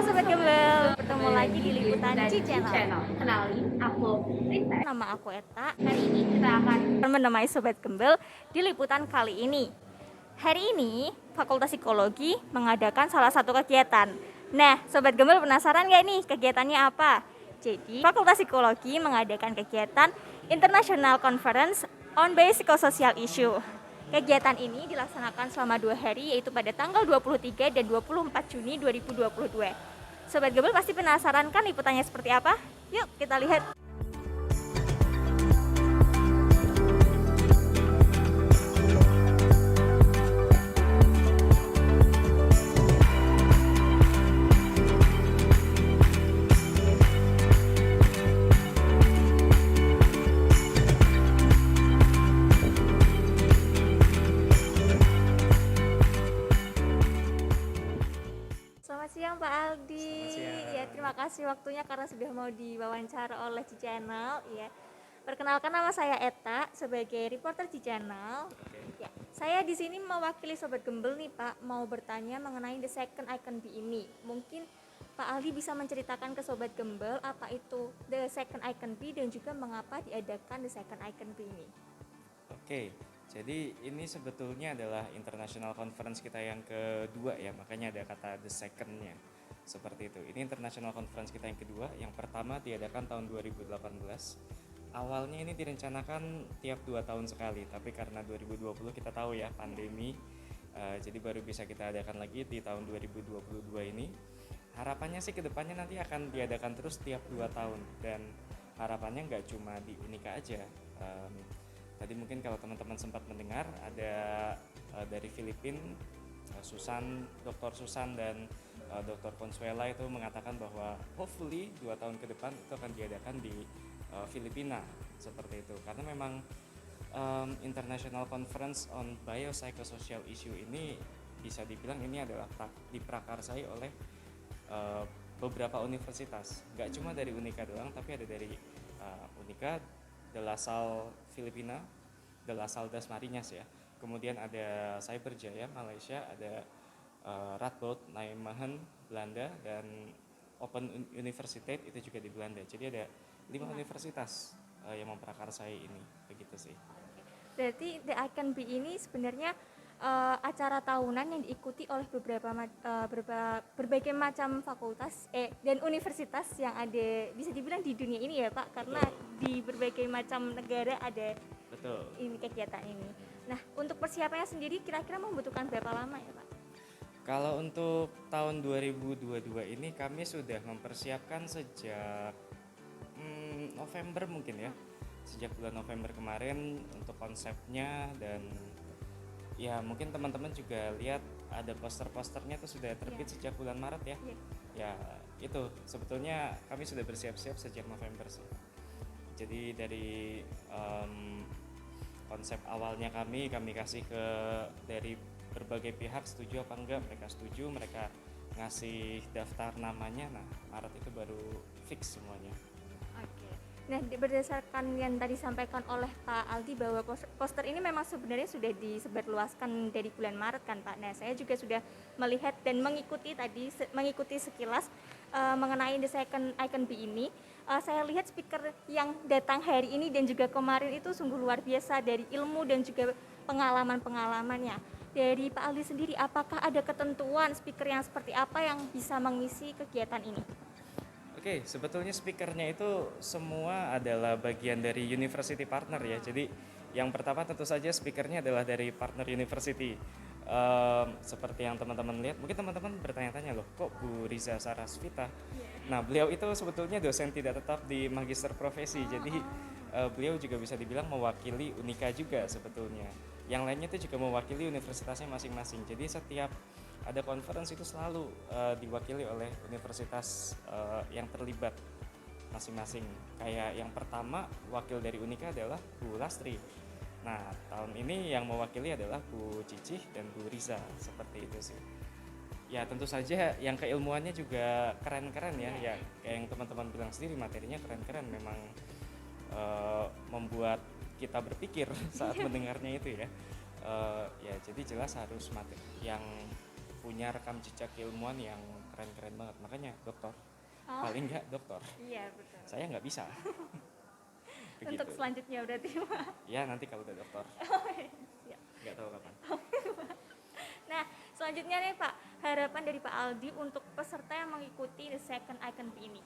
Sobat Gembel, bertemu lagi di Liputan Ci Channel. Kenalin, aku Rita. Nama aku Eta. Hari ini kita akan Menemani Sobat Gembel di liputan kali ini. Hari ini Fakultas Psikologi mengadakan salah satu kegiatan. Nah, Sobat Gembel penasaran nggak nih kegiatannya apa? Jadi, Fakultas Psikologi mengadakan kegiatan International Conference on Biopsychosocial Issue. Kegiatan ini dilaksanakan selama 2 hari, yaitu pada tanggal 23 dan 24 Juni 2022. Sobat Gembel pasti penasaran kan liputannya seperti apa? Yuk kita lihat. Selamat siang Pak Aldi. Selamat siang. Ya, terima kasih waktunya karena sudah mau diwawancara oleh Ci Channel. Ya, perkenalkan nama saya Eta sebagai reporter Ci Channel. Ya, saya di sini mewakili Sobat Gembel nih Pak, mau bertanya mengenai The Second I Can Be ini. Mungkin Pak Aldi bisa menceritakan ke Sobat Gembel apa itu The Second I Can Be dan juga mengapa diadakan The Second I Can Be ini. Oke, jadi ini sebetulnya adalah international conference kita yang kedua ya, makanya ada kata the second-nya. Seperti itu. Ini international conference kita yang kedua. Yang pertama diadakan tahun 2018. Awalnya ini direncanakan tiap 2 tahun sekali, tapi karena 2020 kita tahu ya pandemi, jadi baru bisa kita adakan lagi di tahun 2022 ini. Harapannya sih kedepannya nanti akan diadakan terus tiap 2 tahun, dan harapannya nggak cuma di Unika aja. Tadi mungkin kalau teman-teman sempat mendengar ada dari Filipina, Dr. Susan dan Dr. Consuela itu mengatakan bahwa hopefully 2 tahun ke depan itu akan diadakan di Filipina seperti itu, karena memang International Conference on Biopsychosocial Issue ini bisa dibilang ini adalah diprakarsai oleh beberapa universitas, nggak cuma dari Unika doang, tapi ada dari Unika, De La Salle Filipina, De La Salle Das Marinas ya. Kemudian ada Cyberjaya Malaysia, ada Radboud Nijmegen Belanda, dan Open Universiteit itu juga di Belanda. Jadi ada 5 universitas yang memprakarsai ini, begitu sih. Berarti The I Can Be ini sebenarnya acara tahunan yang diikuti oleh berbagai macam fakultas dan universitas yang ada, bisa dibilang di dunia ini ya Pak, karena di berbagai macam negara ada. Betul. Ini kegiatan ini. Nah, untuk persiapannya sendiri kira-kira membutuhkan berapa lama ya Pak? Kalau untuk tahun 2022 ini kami sudah mempersiapkan sejak November mungkin ya, sejak bulan November kemarin untuk konsepnya, dan ya mungkin teman-teman juga lihat ada poster-posternya itu sudah terbit sejak bulan Maret ya. Ya itu sebetulnya kami sudah bersiap-siap sejak November sih. Jadi dari konsep awalnya kami kasih ke dari berbagai pihak, setuju apa enggak, mereka setuju, mereka ngasih daftar namanya, nah Maret itu baru fix semuanya. Oke. Nah, berdasarkan yang tadi disampaikan oleh Pak Aldi bahwa poster ini memang sebenarnya sudah disebarluaskan dari bulan Maret kan Pak. Nah, saya juga sudah melihat dan mengikuti sekilas mengenai The Second I Can Be ini. Saya lihat speaker yang datang hari ini dan juga kemarin itu sungguh luar biasa dari ilmu dan juga pengalamannya. Dari Pak Aldi sendiri, apakah ada ketentuan speaker yang seperti apa yang bisa mengisi kegiatan ini? Oke, sebetulnya speakernya itu semua adalah bagian dari university partner ya. Jadi yang pertama tentu saja speakernya adalah dari partner university. Seperti yang teman-teman lihat, mungkin teman-teman bertanya-tanya loh, kok Bu Riza Sarasvita? Nah, beliau itu sebetulnya dosen tidak tetap di Magister Profesi. Jadi beliau juga bisa dibilang mewakili Unika juga sebetulnya. Yang lainnya itu juga mewakili universitasnya masing-masing. Jadi setiap ada conference itu selalu diwakili oleh universitas yang terlibat masing-masing. Kayak yang pertama wakil dari Unika adalah Bu Lastri. Nah, tahun ini yang mewakili adalah Bu Cicih dan Bu Riza, seperti itu sih. Ya tentu saja yang keilmuannya juga keren-keren ya, ya kayak yang teman-teman bilang sendiri, materinya keren-keren, memang membuat kita berpikir saat mendengarnya itu ya. Ya jadi jelas harus yang punya rekam jejak keilmuan yang keren-keren banget, makanya dokter, Oh, paling nggak dokter, iya betul. saya nggak bisa. Untuk Begitu. selanjutnya berarti Pak. Ya nanti kalau udah dokter, Siap. nggak tahu kapan. Nah, selanjutnya nih Pak, harapan dari Pak Aldi untuk peserta yang mengikuti The Second Icon ini.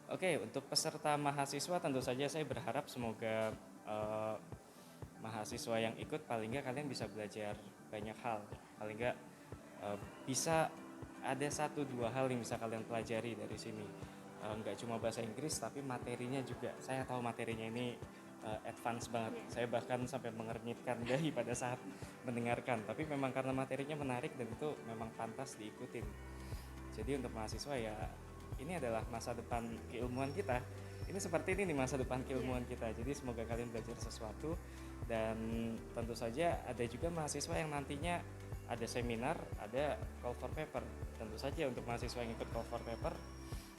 Oke, untuk peserta mahasiswa tentu saja saya berharap semoga mahasiswa yang ikut paling nggak kalian bisa belajar banyak hal, paling nggak bisa ada 1-2 hal yang bisa kalian pelajari dari sini. Nggak cuma bahasa Inggris tapi materinya juga. Saya tahu materinya ini advance banget. Saya bahkan sampai mengernyitkan dahi pada saat mendengarkan. Tapi memang karena materinya menarik dan itu memang pantas diikutin. Jadi untuk mahasiswa ya ini adalah masa depan keilmuan kita. Ini seperti ini nih masa depan keilmuan kita. Jadi semoga kalian belajar sesuatu dan tentu saja ada juga mahasiswa yang nantinya ada seminar, ada call for paper. Tentu saja untuk mahasiswa yang ikut call for paper,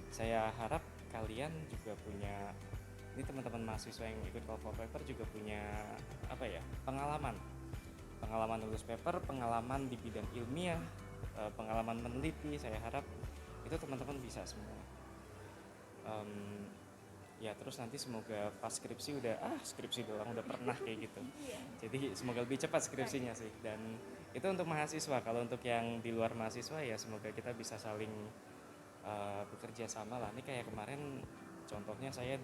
saya harap kalian juga punya, ini teman-teman mahasiswa yang ikut call for paper juga punya pengalaman nulis paper, pengalaman di bidang ilmiah, pengalaman meneliti. Saya harap itu teman-teman bisa semua. Ya terus nanti semoga pas skripsi skripsi doang udah pernah kayak gitu. Jadi semoga lebih cepat skripsinya sih. Dan itu untuk mahasiswa. Kalau untuk yang di luar mahasiswa ya semoga kita bisa saling bekerja sama lah. Ini kayak kemarin contohnya saya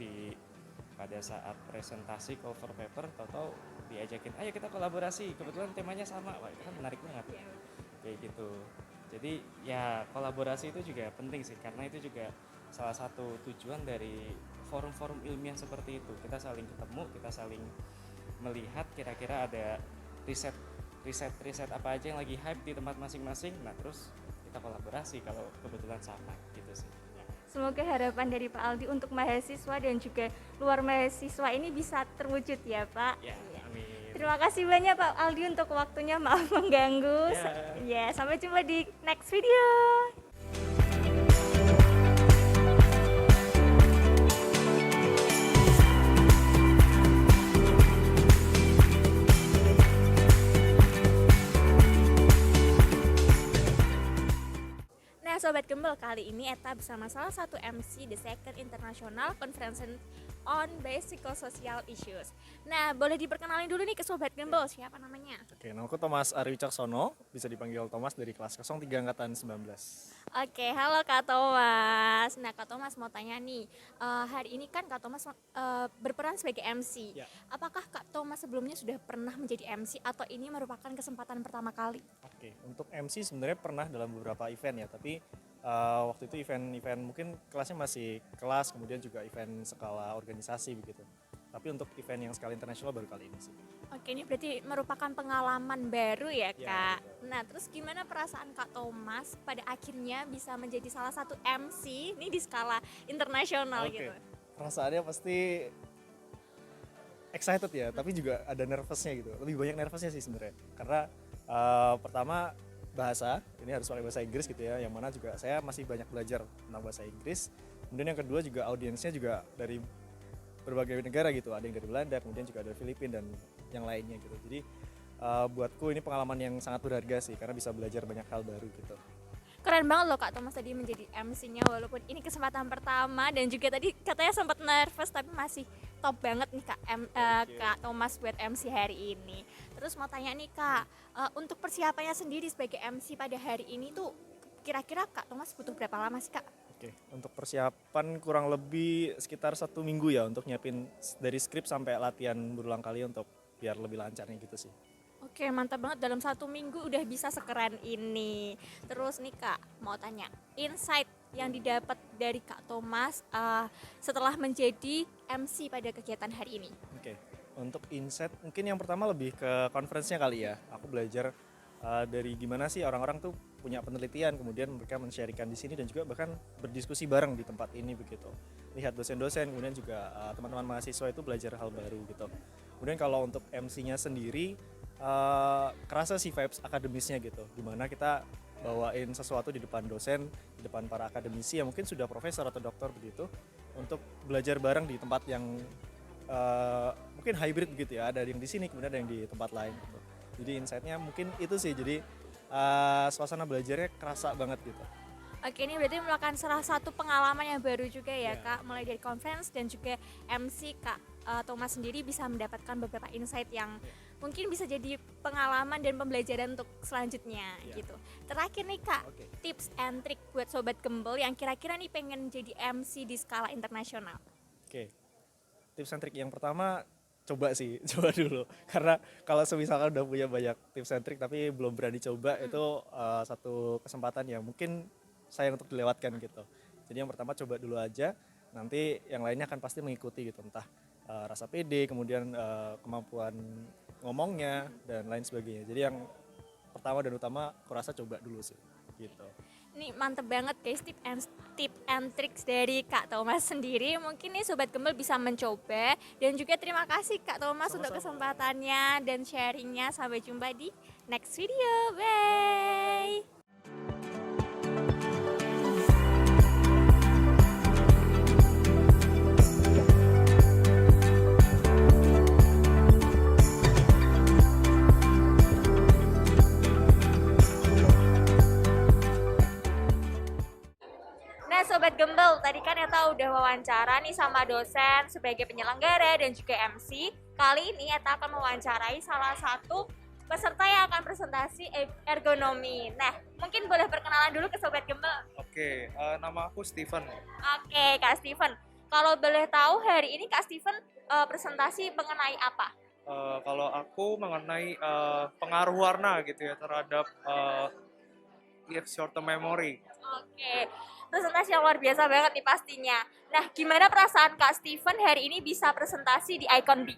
pada saat presentasi call for paper, tahu-tahu diajakin ayo kita kolaborasi, kebetulan temanya sama. Wah itu kan menarik banget kayak gitu. Jadi ya kolaborasi itu juga penting sih, karena itu juga salah satu tujuan dari forum-forum ilmiah seperti itu. Kita saling ketemu, kita saling melihat kira-kira ada riset apa aja yang lagi hype di tempat masing-masing. Nah terus kita kolaborasi kalau kebetulan sama gitu sih. Semoga harapan dari Pak Aldi untuk mahasiswa dan juga luar mahasiswa ini bisa terwujud ya Pak. Ya, amin. Terima kasih banyak Pak Aldi untuk waktunya, maaf mengganggu. Ya, sampai jumpa di next video. Nah, Sobat Gembel, kali ini Eta bersama salah satu MC The Second International Conference on Basic Psychosocial Issues. Nah, boleh diperkenalin dulu nih ke Sobat Gembel, siapa namanya? Oke, nama aku Thomas Ari Wicaksono, bisa dipanggil Thomas dari kelas 03 angkatan 19. Oke, halo Kak Thomas. Nah, Kak Thomas mau tanya nih, hari ini kan Kak Thomas berperan sebagai MC. Ya. Apakah Kak Thomas sebelumnya sudah pernah menjadi MC atau ini merupakan kesempatan pertama kali? Oke, untuk MC sebenarnya pernah dalam beberapa event ya, tapi waktu itu event mungkin kelasnya masih kelas, kemudian juga event skala organisasi begitu. Tapi untuk event yang skala internasional baru kali ini sih. Oke, ini berarti merupakan pengalaman baru ya, Ya, Kak. betul. Nah, terus gimana perasaan Kak Thomas pada akhirnya bisa menjadi salah satu MC ini di skala internasional Oke, gitu? perasaannya pasti excited ya, tapi juga ada nervousnya gitu. Lebih banyak nervousnya sih sebenarnya. Karena pertama bahasa, ini harus pakai bahasa Inggris gitu ya, yang mana juga saya masih banyak belajar tentang bahasa Inggris. Kemudian yang kedua juga audiensnya juga dari berbagai negara gitu, ada yang dari Belanda, kemudian juga dari Filipina dan yang lainnya gitu. Jadi buatku ini pengalaman yang sangat berharga sih, karena bisa belajar banyak hal baru gitu. Keren banget loh Kak Thomas tadi menjadi MC-nya, walaupun ini kesempatan pertama dan juga tadi katanya sempat nervous tapi masih top banget nih Kak Thomas buat MC hari ini. Terus mau tanya nih Kak, untuk persiapannya sendiri sebagai MC pada hari ini tuh kira-kira Kak Thomas butuh berapa lama sih Kak? Oke, untuk persiapan kurang lebih sekitar 1 minggu ya, untuk nyiapin dari skrip sampai latihan berulang kali untuk biar lebih lancarnya gitu sih. Oke, mantap banget, dalam 1 minggu udah bisa sekeren ini. Terus nih Kak, mau tanya, insight yang didapat dari Kak Thomas setelah menjadi MC pada kegiatan hari ini? Oke, untuk insight mungkin yang pertama lebih ke conference-nya kali ya. Aku belajar dari gimana sih orang-orang tuh punya penelitian, kemudian mereka men-sharingkan di sini dan juga bahkan berdiskusi bareng di tempat ini begitu. Lihat dosen-dosen, kemudian juga teman-teman mahasiswa itu belajar hal baru gitu. Kemudian kalau untuk MC-nya sendiri kerasa sih vibes akademisnya gitu, dimana kita bawain sesuatu di depan dosen, di depan para akademisi yang mungkin sudah profesor atau doktor begitu, untuk belajar bareng di tempat yang mungkin hybrid begitu ya, ada yang di sini kemudian ada yang di tempat lain gitu. Jadi insight-nya mungkin itu sih, jadi suasana belajarnya kerasa banget gitu. Oke, ini berarti merupakan salah satu pengalaman yang baru juga ya, Iya. Kak. Mulai dari conference dan juga MC Kak Thomas sendiri bisa mendapatkan beberapa insight yang mungkin bisa jadi pengalaman dan pembelajaran untuk selanjutnya Iya. gitu. Terakhir nih Kak, Oke. tips and trick buat sobat gembel yang kira-kira nih pengen jadi MC di skala internasional. Oke. Tips and trick yang pertama coba sih, coba dulu. Karena kalau semisalkan udah punya banyak tips and trick tapi belum berani coba itu satu kesempatan yang mungkin sayang untuk dilewatkan gitu. Jadi yang pertama coba dulu aja, nanti yang lainnya akan pasti mengikuti gitu, entah rasa pede, kemudian kemampuan ngomongnya dan lain sebagainya. Jadi yang pertama dan utama aku rasa coba dulu sih gitu. Ini mantep banget guys, tip and tricks dari Kak Thomas sendiri. Mungkin nih Sobat Gembel bisa mencoba. Dan juga terima kasih Kak Thomas untuk kesempatannya dan sharingnya. Sampai jumpa di next video, bye. Nah Sobat Gembel, tadi kan Eta udah wawancara nih sama dosen sebagai penyelenggara dan juga MC. Kali ini Eta akan mewawancarai salah satu peserta yang akan presentasi ergonomi. Nah, mungkin boleh perkenalan dulu ke Sobat Gembel. Oke, nama aku Steven. Oke, Kak Steven. Kalau boleh tahu hari ini Kak Steven presentasi mengenai apa? Kalau aku mengenai pengaruh warna gitu ya terhadap short term memory. Oke, presentasi yang luar biasa banget nih pastinya. Nah, gimana perasaan Kak Steven hari ini bisa presentasi di Icon B?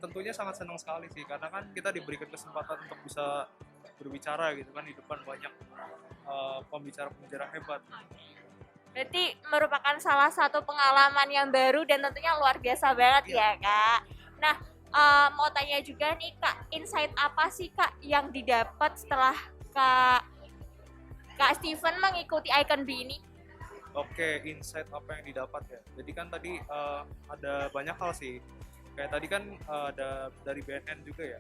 Tentunya sangat senang sekali sih, karena kan kita diberikan kesempatan untuk bisa berbicara gitu kan di depan banyak pembicara-pembicara hebat. Berarti merupakan salah satu pengalaman yang baru dan tentunya luar biasa banget ya Kak. Nah, mau tanya juga nih Kak, insight apa sih Kak yang didapat setelah Kak Steven mengikuti Icon B ini? Oke, insight apa yang didapat ya. Jadi kan tadi ada banyak hal sih. Kayak tadi kan ada dari BNN juga ya.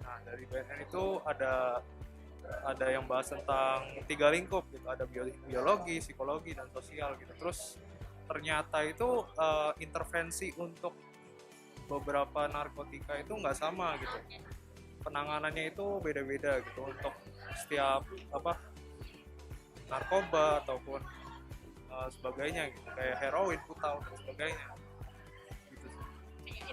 Nah, dari BNN itu ada yang bahas tentang 3 lingkup gitu. Ada biologi, psikologi, dan sosial gitu. Terus ternyata itu intervensi untuk beberapa narkotika itu nggak sama gitu. Penanganannya itu beda-beda gitu untuk setiap narkoba ataupun sebagainya gitu, kayak heroin, putal dan sebagainya gitu sih.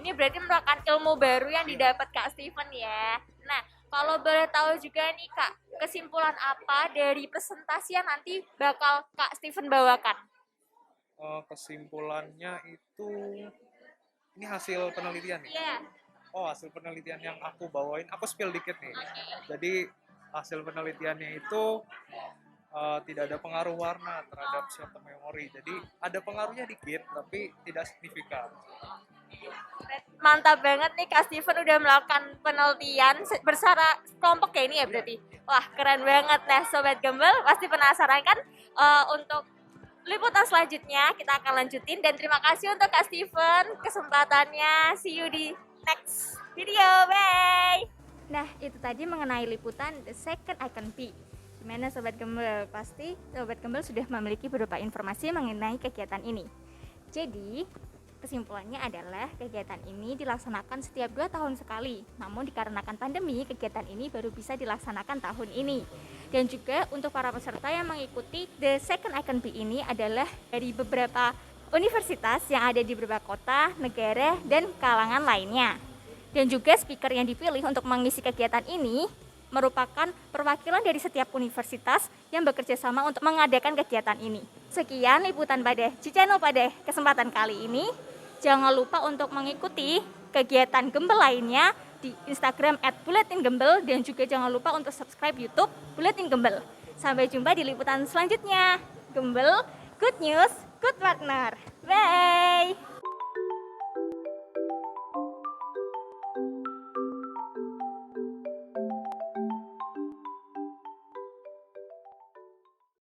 Ini berarti merupakan ilmu baru yang didapat Kak Steven ya. Nah, kalau boleh tahu juga nih Kak, kesimpulan apa dari presentasi yang nanti bakal Kak Steven bawakan? Kesimpulannya itu ini hasil penelitian nih. Iya. Oh, hasil penelitian yang aku bawain, aku spill dikit nih. Jadi hasil penelitiannya itu tidak ada pengaruh warna terhadap short term memory. Jadi ada pengaruhnya dikit, tapi tidak signifikan. Mantap banget nih Kak Steven udah melakukan penelitian bersama kelompok kayak ini ya berarti. Wah keren banget. Nah Sobat Gembel pasti penasaran kan untuk liputan selanjutnya kita akan lanjutin. Dan terima kasih untuk Kak Steven kesempatannya. See you di next video. Bye. Nah itu tadi mengenai liputan The Second Icon P. Gimana Sobat Gembel? Pasti Sobat Gembel sudah memiliki beberapa informasi mengenai kegiatan ini. Jadi kesimpulannya adalah kegiatan ini dilaksanakan setiap 2 tahun sekali. Namun dikarenakan pandemi, kegiatan ini baru bisa dilaksanakan tahun ini. Dan juga untuk para peserta yang mengikuti The Second Icon B ini adalah dari beberapa universitas yang ada di beberapa kota, negara, dan kalangan lainnya. Dan juga speaker yang dipilih untuk mengisi kegiatan ini merupakan perwakilan dari setiap universitas yang bekerja sama untuk mengadakan kegiatan ini. Sekian liputan pada Channel pada kesempatan kali ini. Jangan lupa untuk mengikuti kegiatan Gembel lainnya di Instagram @buletingembel dan juga jangan lupa untuk subscribe YouTube Buletin Gembel. Sampai jumpa di liputan selanjutnya. Gembel, good news, good partner. Bye.